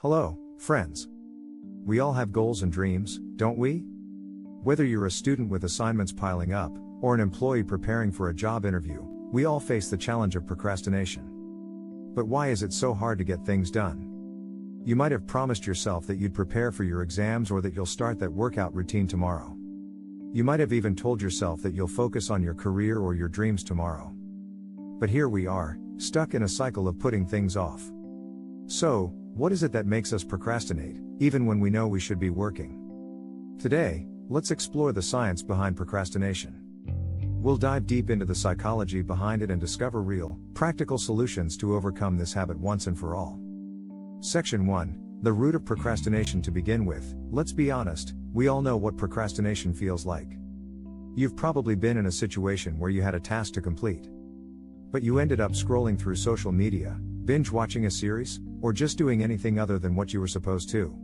Hello, friends. We all have goals and dreams, don't we? Whether you're a student with assignments piling up, or an employee preparing for a job interview, we all face the challenge of procrastination. But why is it so hard to get things done? You might have promised yourself that you'd prepare for your exams or that you'll start that workout routine tomorrow. You might have even told yourself that you'll focus on your career or your dreams tomorrow. But here we are, stuck in a cycle of putting things off. So, what is it that makes us procrastinate, even when we know we should be working? Today, let's explore the science behind procrastination. We'll dive deep into the psychology behind it and discover real, practical solutions to overcome this habit once and for all. Section 1, the root of procrastination. To begin with, let's be honest, we all know what procrastination feels like. You've probably been in a situation where you had a task to complete, but you ended up scrolling through social media, binge watching a series, or just doing anything other than what you were supposed to.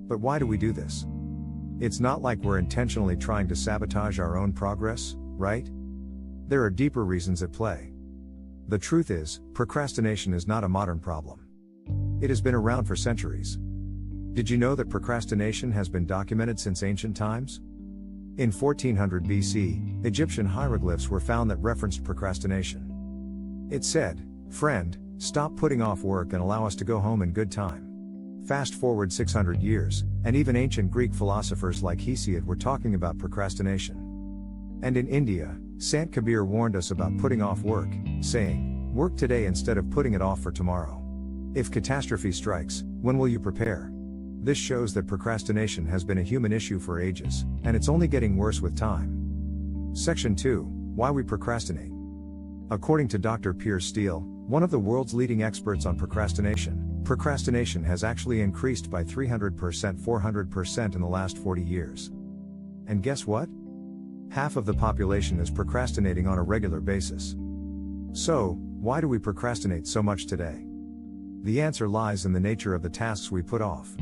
But why do we do this? It's not like we're intentionally trying to sabotage our own progress, right? There are deeper reasons at play. The truth is, procrastination is not a modern problem. It has been around for centuries. Did you know that procrastination has been documented since ancient times? In 1400 BC, Egyptian hieroglyphs were found that referenced procrastination. It said, "Friend, stop putting off work and allow us to go home in good time." Fast forward 600 years, and even ancient Greek philosophers like Hesiod were talking about procrastination. And in India, Sant Kabir warned us about putting off work, saying, "Work today instead of putting it off for tomorrow. If catastrophe strikes, when will you prepare?" This shows that procrastination has been a human issue for ages, and it's only getting worse with time. Section 2, why we procrastinate. According to Dr. Piers Steel, one of the world's leading experts on procrastination has actually increased by 300%, 400% in the last 40 years. And guess what? Half of the population is procrastinating on a regular basis. So, why do we procrastinate so much today? The answer lies in the nature of the tasks we put off.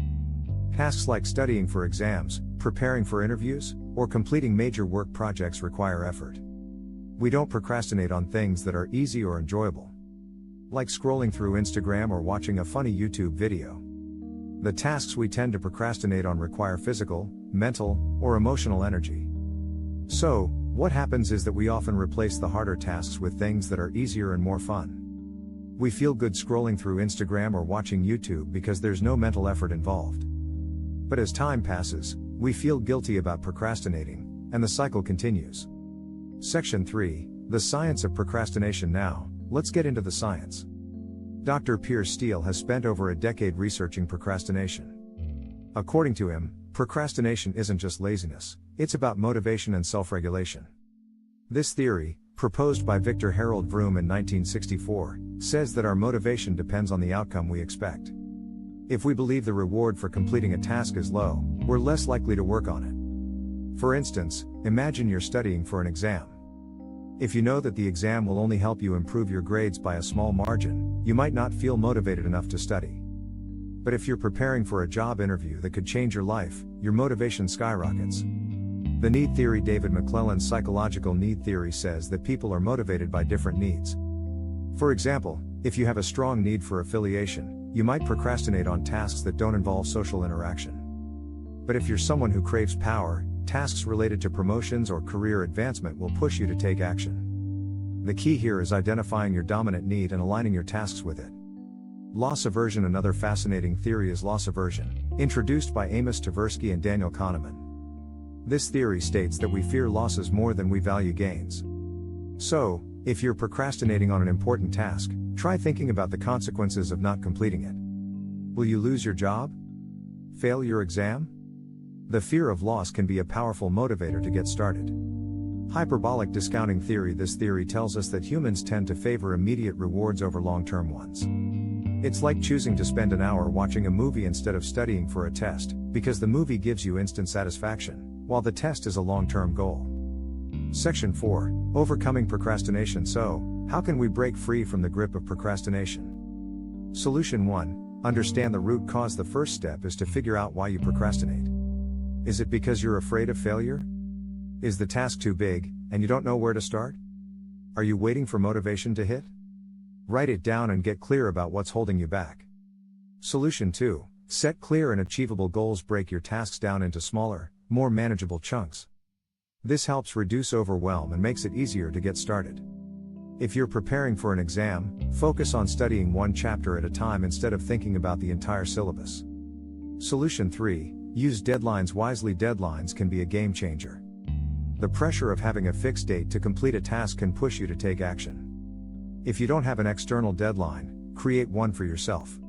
Tasks like studying for exams, preparing for interviews, or completing major work projects require effort. We don't procrastinate on things that are easy or enjoyable, like scrolling through Instagram or watching a funny YouTube video. The tasks we tend to procrastinate on require physical, mental, or emotional energy. So, what happens is that we often replace the harder tasks with things that are easier and more fun. We feel good scrolling through Instagram or watching YouTube because there's no mental effort involved. But as time passes, we feel guilty about procrastinating, and the cycle continues. Section 3, the science of procrastination. Now, let's get into the science. Dr. Piers Steel has spent over a decade researching procrastination. According to him, procrastination isn't just laziness, it's about motivation and self-regulation. This theory, proposed by Victor Harold Vroom in 1964, says that our motivation depends on the outcome we expect. If we believe the reward for completing a task is low, we're less likely to work on it. For instance, imagine you're studying for an exam. If you know that the exam will only help you improve your grades by a small margin, you might not feel motivated enough to study. But if you're preparing for a job interview that could change your life, your motivation skyrockets. The need theory. David McClelland's psychological need theory says that people are motivated by different needs. For example, if you have a strong need for affiliation, you might procrastinate on tasks that don't involve social interaction. But if you're someone who craves power, tasks related to promotions or career advancement will push you to take action. The key here is identifying your dominant need and aligning your tasks with it. Loss aversion. Another fascinating theory is loss aversion, introduced by Amos Tversky and Daniel Kahneman. This theory states that we fear losses more than we value gains. So, if you're procrastinating on an important task, try thinking about the consequences of not completing it. Will you lose your job? Fail your exam? The fear of loss can be a powerful motivator to get started. Hyperbolic discounting theory. This theory tells us that humans tend to favor immediate rewards over long-term ones. It's like choosing to spend an hour watching a movie instead of studying for a test, because the movie gives you instant satisfaction, while the test is a long-term goal. Section 4, overcoming procrastination. So, how can we break free from the grip of procrastination? Solution 1, understand the root cause. The first step is to figure out why you procrastinate. Is it because you're afraid of failure? Is the task too big, and you don't know where to start? Are you waiting for motivation to hit? Write it down and get clear about what's holding you back. Solution 2, Set clear and achievable goals. Break your tasks down into smaller, more manageable chunks. This helps reduce overwhelm and makes it easier to get started. If you're preparing for an exam, focus on studying one chapter at a time instead of thinking about the entire syllabus. Solution 3. Use deadlines wisely. Deadlines can be a game changer. The pressure of having a fixed date to complete a task can push you to take action. If you don't have an external deadline, create one for yourself.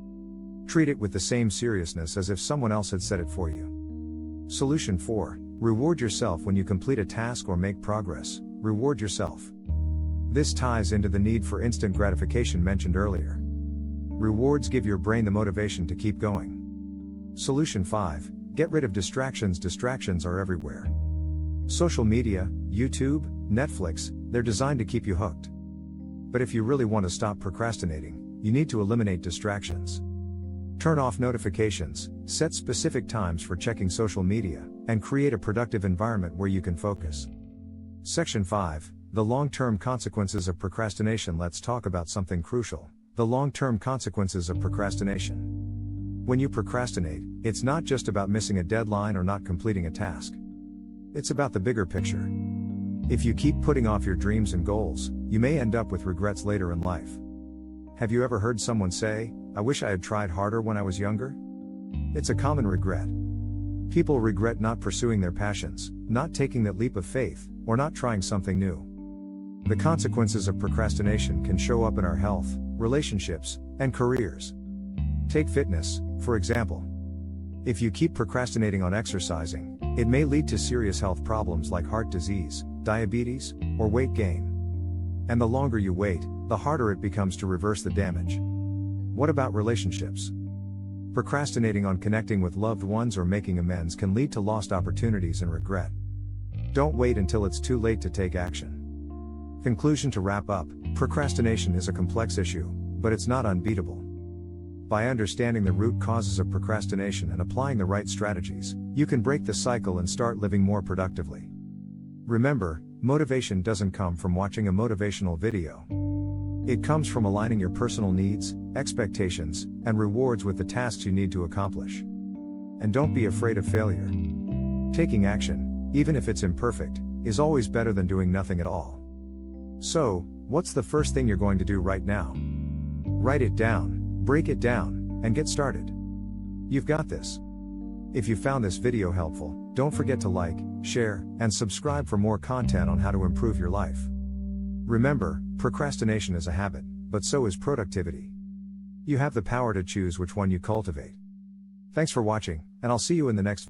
Treat it with the same seriousness as if someone else had set it for you. Solution 4. Reward yourself when you complete a task or make progress. Reward yourself. This ties into the need for instant gratification mentioned earlier. Rewards give your brain the motivation to keep going. Solution 5. Get rid of distractions. Distractions are everywhere. Social media, YouTube, Netflix, they're designed to keep you hooked. But if you really want to stop procrastinating, you need to eliminate distractions. Turn off notifications, set specific times for checking social media, and create a productive environment where you can focus. Section 5. The long-term consequences of procrastination. Let's talk about something crucial: the long-term consequences of procrastination. When you procrastinate, it's not just about missing a deadline or not completing a task. It's about the bigger picture. If you keep putting off your dreams and goals, you may end up with regrets later in life. Have you ever heard someone say, "I wish I had tried harder when I was younger"? It's a common regret. People regret not pursuing their passions, not taking that leap of faith, or not trying something new. The consequences of procrastination can show up in our health, relationships, and careers. Take fitness, for example. If you keep procrastinating on exercising, it may lead to serious health problems like heart disease, diabetes, or weight gain. And the longer you wait, the harder it becomes to reverse the damage. What about relationships? Procrastinating on connecting with loved ones or making amends can lead to lost opportunities and regret. Don't wait until it's too late to take action. Conclusion: to wrap up, procrastination is a complex issue, but it's not unbeatable. By understanding the root causes of procrastination and applying the right strategies, you can break the cycle and start living more productively. Remember, motivation doesn't come from watching a motivational video. It comes from aligning your personal needs, expectations, and rewards with the tasks you need to accomplish. And don't be afraid of failure. Taking action, even if it's imperfect, is always better than doing nothing at all. So, what's the first thing you're going to do right now? Write it down, break it down, and get started. You've got this. If you found this video helpful, don't forget to like, share, and subscribe for more content on how to improve your life. Remember, procrastination is a habit, but so is productivity. You have the power to choose which one you cultivate. Thanks for watching, and I'll see you in the next